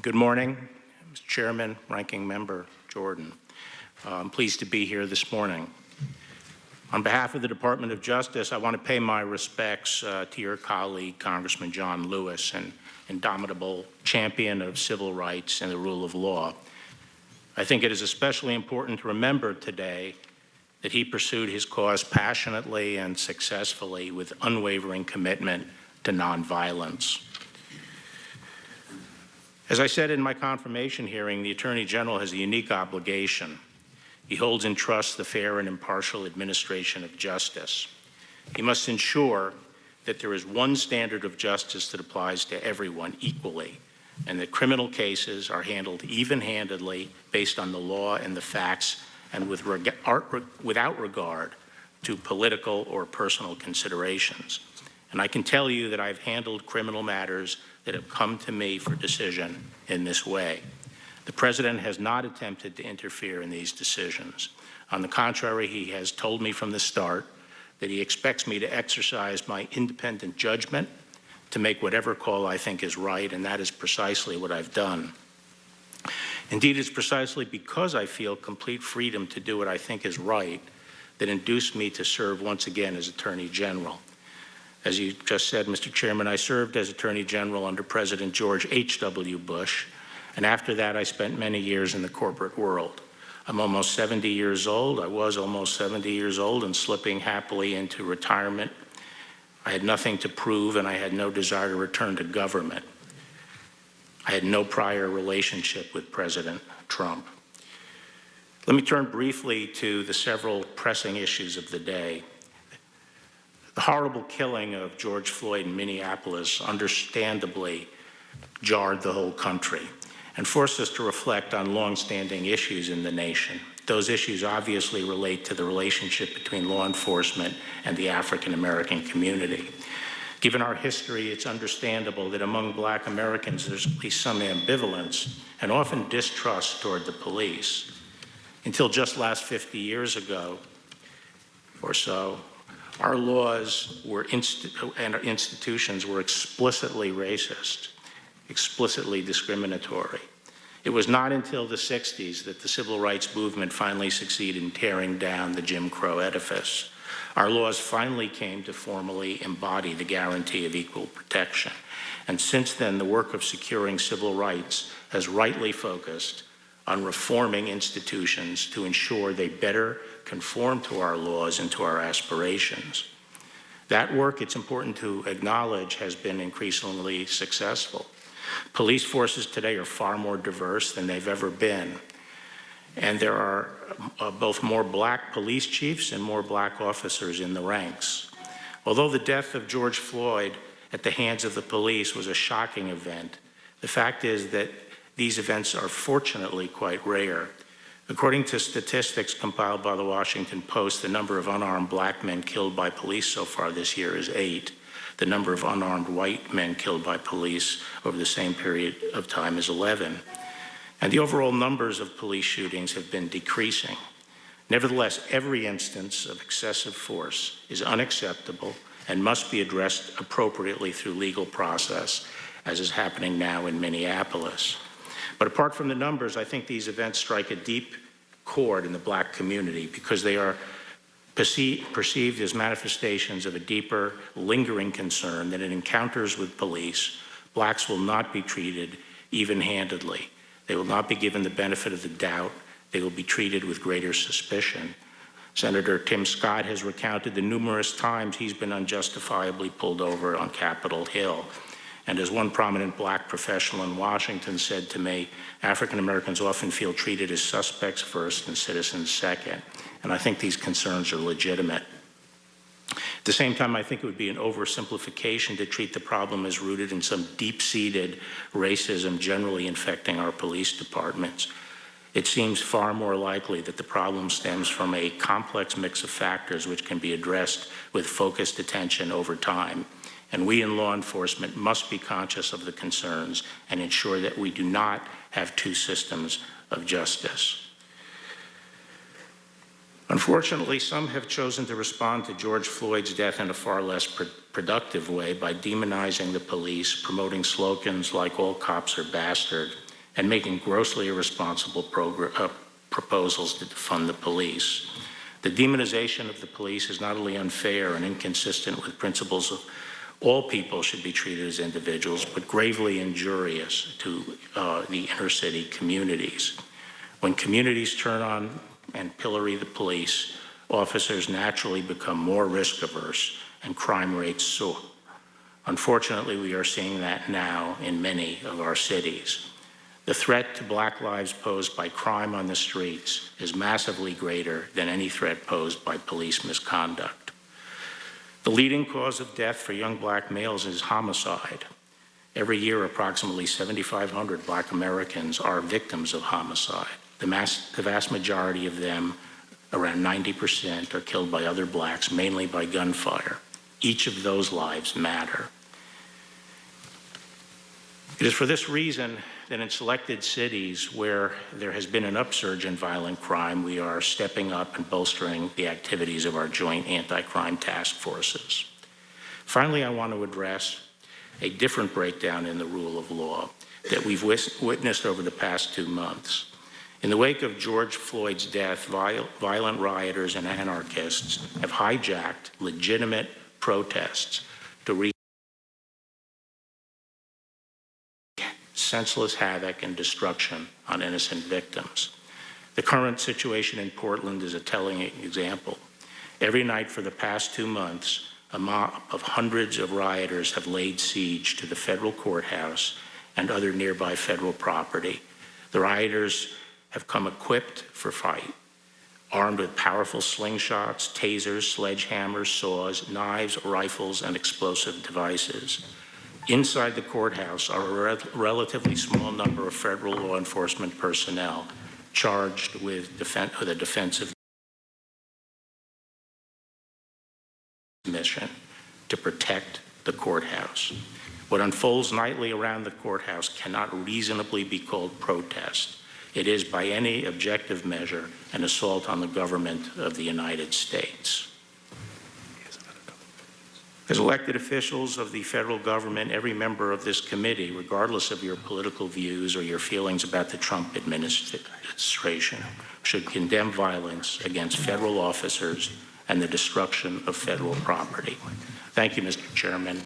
Good morning, Mr. Chairman, Ranking Member Jordan. I'm pleased to be here this morning. On behalf of the Department of Justice, I want to pay my respects to your colleague, Congressman John Lewis, an indomitable champion of civil rights and the rule of law. I think it is especially important to remember today that he pursued his cause passionately and successfully with unwavering commitment to nonviolence. As I said in my confirmation hearing, the Attorney General has a unique obligation. He holds in trust the fair and impartial administration of justice. He must ensure that there is one standard of justice that applies to everyone equally, and that criminal cases are handled even-handedly based on the law and the facts and without regard to political or personal considerations. And I can tell you that I've handled criminal matters that have come to me for decision in this way. The President has not attempted to interfere in these decisions. On the contrary, he has told me from the start that he expects me to exercise my independent judgment to make whatever call I think is right, and that is precisely what I've done. Indeed, it's precisely because I feel complete freedom to do what I think is right that induced me to serve once again as Attorney General. As you just said, Mr. Chairman, I served as Attorney General under President George H.W. Bush, and after that I spent many years in the corporate world. I'm almost 70 years old. I was almost 70 years old and slipping happily into retirement. I had nothing to prove, and I had no desire to return to government. I had no prior relationship with President Trump. Let me turn briefly to the several pressing issues of the day. The horrible killing of George Floyd in Minneapolis understandably jarred the whole country and forced us to reflect on long-standing issues in the nation. Those issues obviously relate to the relationship between law enforcement and the African-American community. Given our history, it's understandable that among Black Americans there's at least some ambivalence and often distrust toward the police. Until just last 50 years ago or so, our laws and our institutions were explicitly racist, explicitly discriminatory. It was not until the 60s that the civil rights movement finally succeeded in tearing down the Jim Crow edifice. Our laws finally came to formally embody the guarantee of equal protection. And since then, the work of securing civil rights has rightly focused on reforming institutions to ensure they better conform to our laws and to our aspirations. That work, it's important to acknowledge, has been increasingly successful. Police forces today are far more diverse than they've ever been. And there are both more Black police chiefs and more Black officers in the ranks. Although the death of George Floyd at the hands of the police was a shocking event, the fact is that these events are fortunately quite rare. According to statistics compiled by the Washington Post, the number of unarmed Black men killed by police so far this year is 8. The number of unarmed white men killed by police over the same period of time is 11. And the overall numbers of police shootings have been decreasing. Nevertheless, every instance of excessive force is unacceptable and must be addressed appropriately through legal process, as is happening now in Minneapolis. But apart from the numbers, I think these events strike a deep chord in the Black community because they are perceived as manifestations of a deeper, lingering concern that in encounters with police, Blacks will not be treated even-handedly. They will not be given the benefit of the doubt. They will be treated with greater suspicion. Senator Tim Scott has recounted the numerous times he's been unjustifiably pulled over on Capitol Hill. And as one prominent Black professional in Washington said to me, African Americans often feel treated as suspects first and citizens second. And I think these concerns are legitimate. At the same time, I think it would be an oversimplification to treat the problem as rooted in some deep-seated racism generally infecting our police departments. It seems far more likely that the problem stems from a complex mix of factors which can be addressed with focused attention over time. And we in law enforcement must be conscious of the concerns and ensure that we do not have two systems of justice. Unfortunately, some have chosen to respond to George Floyd's death in a far less productive way by demonizing the police, promoting slogans like "all cops are bastard," and making grossly irresponsible proposals to defund the police. The demonization of the police is not only unfair and inconsistent with principles of all people should be treated as individuals, but gravely injurious to the inner city communities. When communities turn on and pillory the police, officers naturally become more risk averse and crime rates soar. Unfortunately, we are seeing that now in many of our cities. The threat to Black lives posed by crime on the streets is massively greater than any threat posed by police misconduct. The leading cause of death for young Black males is homicide. Every year, approximately 7,500 Black Americans are victims of homicide. The vast majority of them, around 90%, are killed by other Blacks, mainly by gunfire. Each of those lives matter. It is for this reason that in selected cities where there has been an upsurge in violent crime, we are stepping up and bolstering the activities of our joint anti-crime task forces. Finally, I want to address a different breakdown in the rule of law that we've witnessed over the past 2 months. In the wake of George Floyd's death, violent rioters and anarchists have hijacked legitimate protests to wreak senseless havoc and destruction on innocent victims. The current situation in Portland is a telling example. Every night for the past 2 months, a mob of hundreds of rioters have laid siege to the federal courthouse and other nearby federal property. The rioters have come equipped for fight, armed with powerful slingshots, tasers, sledgehammers, saws, knives, rifles, and explosive devices. Inside the courthouse are a relatively small number of federal law enforcement personnel charged with a defensive mission to protect the courthouse. What unfolds nightly around the courthouse cannot reasonably be called protest. It is, by any objective measure, an assault on the government of the United States. As elected officials of the federal government, every member of this committee, regardless of your political views or your feelings about the Trump administration, should condemn violence against federal officers and the destruction of federal property. Thank you, Mr. Chairman.